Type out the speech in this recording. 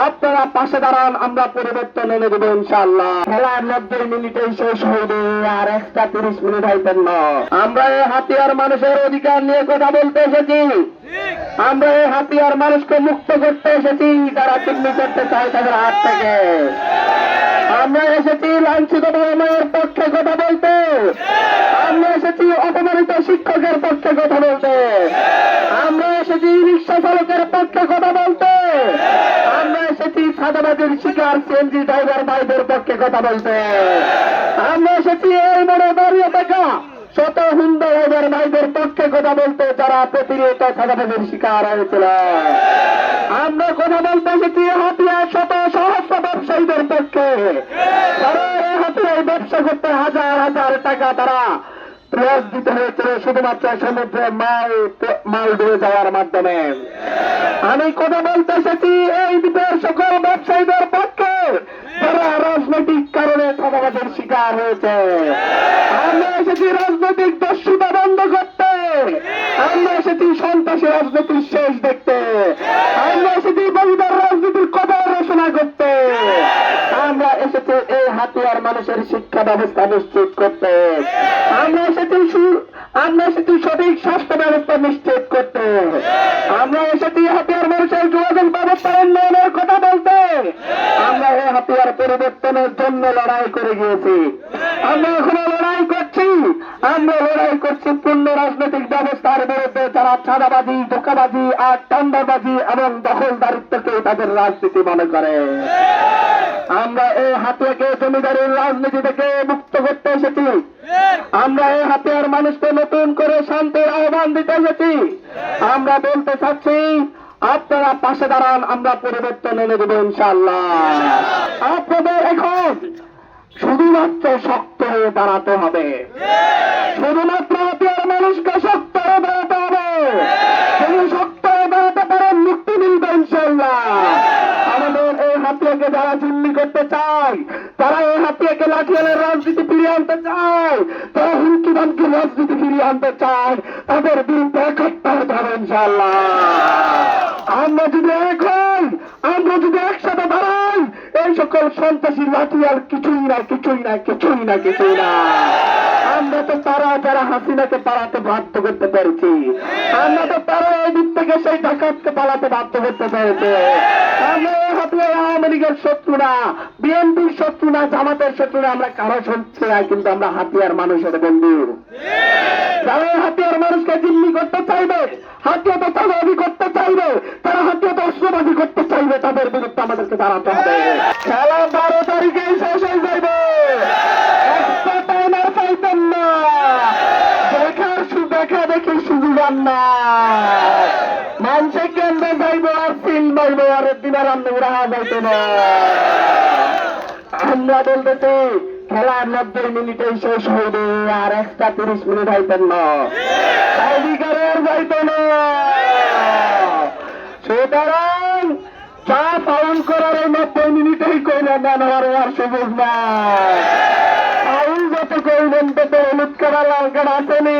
আপনারা পাশে দাঁড়ান, আমরা পরিবর্তন এনে দেবো ইনশাআল্লাহ। খেলার 90 মিনিটেই শেষ হইবে, আর এক্সট্রা 30 মিনিট হইতেন না। আমরা এই হাতিয়ার মানুষের অধিকার নিয়ে কথা বলতে এসেছি। আমরা এই হাতিয়ার মানুষকে মুক্ত করতে এসেছি, যারা চিহ্নি করতে চায় তাদের হাত থেকে। আমরা এসেছি লাঞ্ছিত মায়ের পক্ষে কথা বলতে। আমরা এসেছি অপমানিত শিক্ষকের পক্ষে কথা বলতে। আমরা এসেছি রিক্সা চালকের পক্ষে কথা বলতে। আমরা এসেছি সাদাবাজির শিকার সিএনজি ড্রাইভার ভাইদের পক্ষে কথা বলতে। আমরা এসেছি এই মনে দাঁড়িয়ে থাকা শত হিন্দু ড্রাইভার ভাইদের পক্ষে কথা বলতে, যারা প্রতিনিয়ত সাদাবাজির শিকার হয়েছিল। আমরা কথা বলতে এসেছি হাতিয়ার শত সহস্র ব্যবসায়ীদের পক্ষে, যারা এই হাতিয়ার ব্যবসা করতে হাজার হাজার টাকা তারা লস দিতে হয়েছিল শুধুমাত্র সমুদ্রে মাল দিয়ে যাওয়ার মাধ্যমে। আমি কথা বলতে এসেছি এই দ্বীপের সকল ব্যবসায়ীদের পক্ষে, যারা রাজনৈতিক কারণে চাঁদাবাজের শিকার হয়েছে। আমরা এসেছি রাজনৈতিক দস্যুতা বন্ধ করতে। আমরা এসেছি সন্ত্রাসী রাজনীতির শেষ দেখতে। আমরা এসেছি বলিদার রাজনীতির কবর রচনা করতে। আমরা এসেছি এই হাতিয়ার মানুষের শিক্ষা ব্যবস্থা নিশ্চিত করতে। আমরা এসেছি সঠিক স্বাস্থ্য ব্যবস্থা নিশ্চিত করতে। আমরা এসেছি হাতিয়ার মানুষের যোগাযোগ ব্যবস্থা উন্নয়নের কথা বলতে। আমরা এই হাতিয়ার পরিবর্তনের জন্য লড়াই করে গিয়েছি, আমরা এখনো লড়াই করছি। আমরা লড়াই করছি পূর্ণ রাজনৈতিক ব্যবস্থার বিরুদ্ধে, যারা চাঁদাবাজি, ধোঁকাবাজি আর টেন্ডারবাজি এবং দখলদারিত্বকে তাদের রাজনীতি মনে করে। আমরা এই হাতিয়াকে জমিদারির রাজনীতি থেকে মুক্ত করতে এসেছি। আমরা এই হাতিয়ার মানুষকে নতুন করে শান্তির আহ্বান দিতে এসেছি। আমরা বলতে চাচ্ছি, আপনারা পাশে দাঁড়ান, আমরা পরিবর্তন এনে দেবো ইনশাআল্লাহ। আপনাদের এখন শুধুমাত্র শক্ত হয়ে দাঁড়াতে হবে। শুধুমাত্র হাতিয়ার মানুষকে শক্ত হয়ে দাঁড়াতে হবে। যদি শক্ত হয়ে দাঁড়াতে পারেন, মুক্তি মিলবে ইনশাআল্লাহ। আমাদের এই হাতিয়াকে যারা জিম্মি করতে চায়, তারা এই হাতিয়াকে লাঠিয়ালের রাজনীতি ফিরিয়ে আনতে চায়, তারা হুমকি ধমকির রাজনীতি ফিরিয়ে আনতে চায়, তাদের বিরুদ্ধে একাত্ম হতে হবে ইনশাআল্লাহ। আমরা যদি এখন একসাথে দাঁড়াই, এই সকল সন্ত্রাসী লাঠিয়াল কিছুই না। আমরা তো তারা যারা হাসিনাকে পালাতে বাধ্য করতে পেরেছি। আমরা তো তারা এই দিক থেকে সেই ডাকাতকে পালাতে বাধ্য করতে পেরেছে। আমরা হাতিয়ার আওয়ামী লীগের শত্রু না, বিএনপির শত্রু না, জামাতের শত্রু না, আমরা কারো শত্রু না, কিন্তু আমরা হাতিয়ার মানুষের বন্ধু। যারা হাতিয়ার মানুষকে জিম্মি করতে চাইবে, হাতিয়াতে চাঁদাবাজি করতে চাইবে, তারা হাতিয়াতে অস্ত্রবাজি করতে চাইবে, তাদের বিরুদ্ধে আমাদেরকে দাঁড়াতে হবে। খেলা 12 তারিখে শেষ হয়ে যাইবে। দেখা দেখি সুযোগ না, মানুষের কেন্দ্রে যাইব আর সিল মাইব, আর দিন আর রাহা যাইত না। আমরা বলতেছি খেলার 90 মিনিটেই শেষ হইবে, আর এক্সট্রা 30 মিনিট হইতেন না, অধিকারের যাইত না। সুতরাং যা ফাউল করার 90 মিনিটেই কইলে নেন, আর সুযোগ না। ফাউল যত কইলেন তত হলুদ কাটা লাল কাটা আসেনি।